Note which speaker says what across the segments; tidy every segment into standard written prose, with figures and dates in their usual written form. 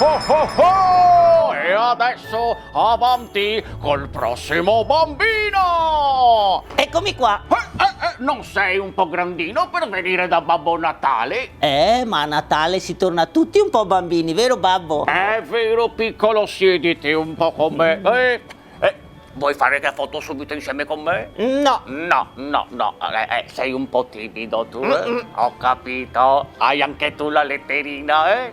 Speaker 1: oh, oh, oh! E adesso avanti col prossimo bambino!
Speaker 2: Eccomi qua.
Speaker 1: Non sei un po' grandino per venire da Babbo Natale?
Speaker 2: Ma a Natale si torna tutti un po' bambini, vero babbo?
Speaker 1: È vero, piccolo, siediti un po' con me. Vuoi fare che foto subito insieme con me?
Speaker 2: No.
Speaker 1: No. Sei un po' timido tu, eh? Ho capito. Hai anche tu la letterina, eh?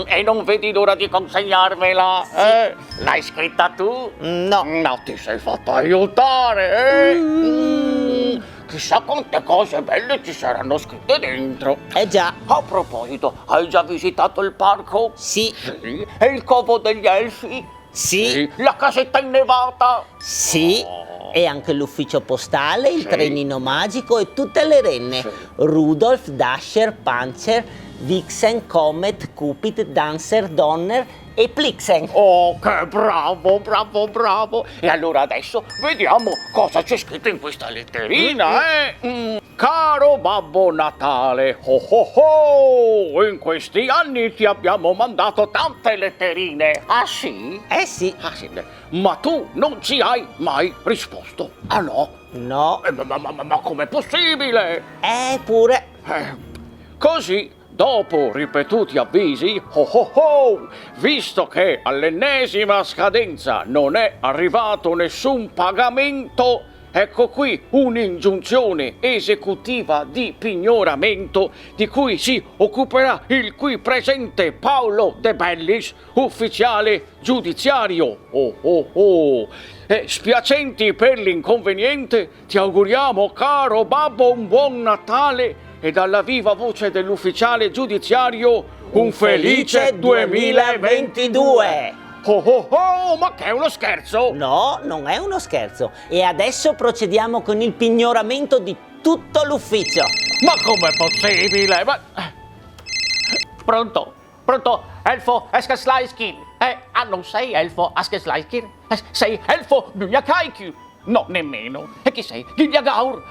Speaker 1: E non vedi l'ora di consegnarmela, eh? L'hai scritta tu?
Speaker 2: No.
Speaker 1: No, ti sei fatto aiutare, eh? Chissà quante cose belle ci saranno scritte dentro.
Speaker 2: Già.
Speaker 1: A proposito, hai già visitato il parco?
Speaker 2: Sì.
Speaker 1: Sì. E il covo degli elfi?
Speaker 2: Sì.
Speaker 1: La casetta innevata?
Speaker 2: Sì.
Speaker 1: Oh.
Speaker 2: E anche l'ufficio postale, il
Speaker 1: Sì.
Speaker 2: trenino magico e tutte le renne.
Speaker 1: Sì.
Speaker 2: Rudolf, Dasher, Panzer, Vixen, Comet, Cupid, Dancer, Donner e Plixen.
Speaker 1: Oh, che bravo! E allora adesso vediamo cosa c'è scritto in questa letterina, eh? Caro Babbo Natale, oh oh oh! In questi anni ti abbiamo mandato tante letterine. Ah sì?
Speaker 2: Sì.
Speaker 1: Ah sì, ma tu non ci hai mai risposto. Ah no?
Speaker 2: No.
Speaker 1: Ma com'è possibile?
Speaker 2: Pure.
Speaker 1: Così, dopo ripetuti avvisi, oh oh oh, visto che all'ennesima scadenza non è arrivato nessun pagamento, ecco qui un'ingiunzione esecutiva di pignoramento di cui si occuperà il qui presente Paolo De Bellis, ufficiale giudiziario. Oh oh oh. Spiacenti per l'inconveniente, ti auguriamo, caro babbo, un buon Natale e dalla viva voce dell'ufficiale giudiziario un felice 2022! Oh oh oh, ma che è uno scherzo?
Speaker 2: No, non è uno scherzo. E adesso procediamo con il pignoramento di tutto l'ufficio.
Speaker 1: Ma com'è possibile? Pronto? Elfo Eskeslaiskin? Non sei Elfo Eskeslaiskin? Sei Elfo Bujakaikyu? No, nemmeno. E chi sei? Gigliagaur?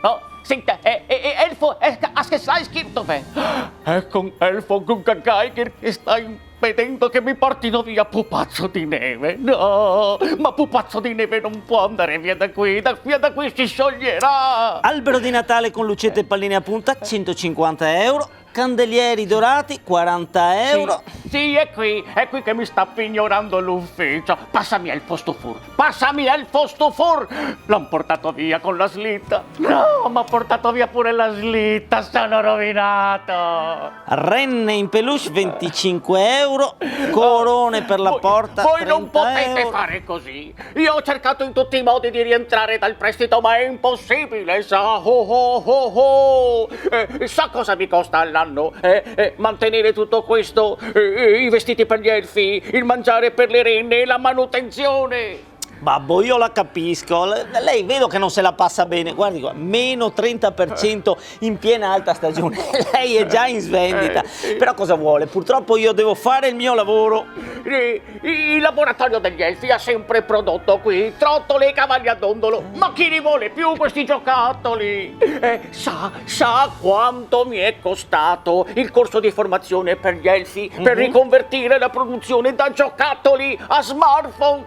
Speaker 1: No. Senta, Elfo Eskeslaiskin dov'è? È con Elfo Gugagaikir che sta impedendo che mi portino via Pupazzo di Neve. No, ma Pupazzo di Neve non può andare via da qui si scioglierà.
Speaker 2: Albero di Natale con lucette e palline a punta, 150 euro. Candelieri dorati, 40 euro.
Speaker 1: Sì, è qui che mi sta pignorando l'ufficio. Passami Elfo Stufur. L'hanno portato via con la slitta. No, mi ha portato via pure la slitta, sono rovinato.
Speaker 2: Renne in peluche, 25 euro. Corone per la porta,
Speaker 1: Voi
Speaker 2: 30
Speaker 1: non potete
Speaker 2: euro.
Speaker 1: fare così. Io ho cercato in tutti i modi di rientrare dal prestito, ma è impossibile, sa. Sa cosa mi costa all'anno? Mantenere tutto questo, i vestiti per gli elfi, il mangiare per le renne, la manutenzione.
Speaker 2: Babbo, io la capisco. Lei vedo che non se la passa bene. Guardi qua, meno 30% in piena alta stagione. Lei è già in svendita. Però cosa vuole? Purtroppo io devo fare il mio lavoro.
Speaker 1: Il laboratorio degli elfi ha sempre prodotto qui trottole e cavalli a dondolo. Ma chi li vuole più questi giocattoli? Sa quanto mi è costato il corso di formazione per gli elfi per riconvertire la produzione da giocattoli a smartphone?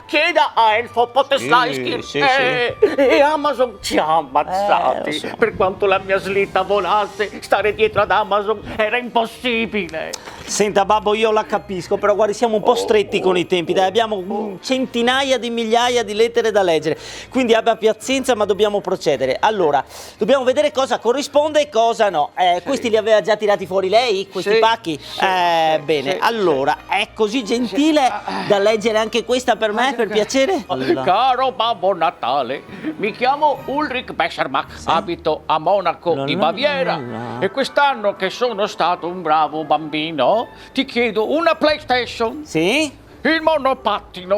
Speaker 1: Chieda a Elfo Poteslayski.
Speaker 2: Sì.
Speaker 1: E Amazon ci ha ammazzati.
Speaker 2: Lo so.
Speaker 1: Per quanto la mia slitta volasse, stare dietro ad Amazon era impossibile.
Speaker 2: Senta babbo, io la capisco, però guardi, siamo un po' stretti con i tempi, dai, abbiamo centinaia di migliaia di lettere da leggere, quindi abbia pazienza, ma dobbiamo procedere. Allora, dobbiamo vedere cosa corrisponde e cosa no. Questi li aveva già tirati fuori lei, questi pacchi? Bene, allora, è così gentile da leggere anche questa per me, per piacere?
Speaker 1: Caro Babbo Natale, mi chiamo Ulrich Bessermach, abito a Monaco di Baviera e quest'anno che sono stato un bravo bambino ti chiedo una PlayStation,
Speaker 2: Sì?
Speaker 1: il monopattino,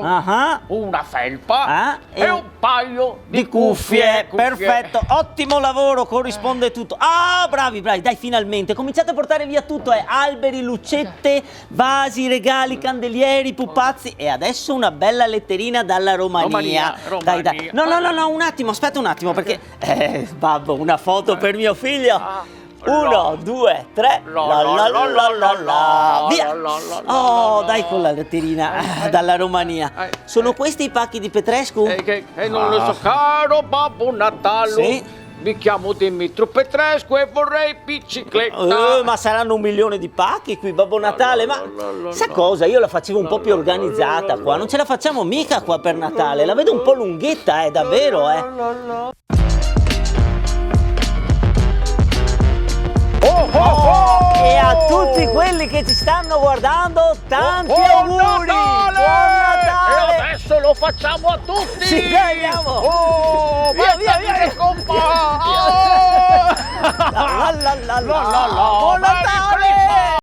Speaker 1: una felpa e un paio di cuffie.
Speaker 2: Perfetto, ottimo lavoro, corrisponde tutto. Bravi, dai, finalmente. Cominciate a portare via tutto, alberi, lucette, vasi, regali, candelieri, pupazzi e adesso una bella letterina dalla Romania. Dai. No, un attimo, aspetta un attimo perché babbo, una foto per mio figlio. 1, 2, 3. Via. Oh, dai con la letterina dalla Romania. Sono questi i pacchi di Petrescu?
Speaker 1: Non lo so, caro Babbo Natale.
Speaker 2: Sì?
Speaker 1: Mi chiamo Dimitro Petrescu e vorrei bicicletta.
Speaker 2: Ma saranno 1 milione di pacchi qui, Babbo Natale. Ma sa cosa? Io la facevo un po' più organizzata qua. Non ce la facciamo mica qua per Natale. La vedo un po' lunghetta, davvero, E a tutti quelli che ci stanno guardando, tanti auguri!
Speaker 1: Buon Natale!
Speaker 2: Buon Natale!
Speaker 1: E adesso lo facciamo a tutti!
Speaker 2: Sì, dai, andiamo!
Speaker 1: Oh,
Speaker 2: Via, via,
Speaker 1: mettiti
Speaker 2: via!
Speaker 1: le compa!
Speaker 2: Buon Natale!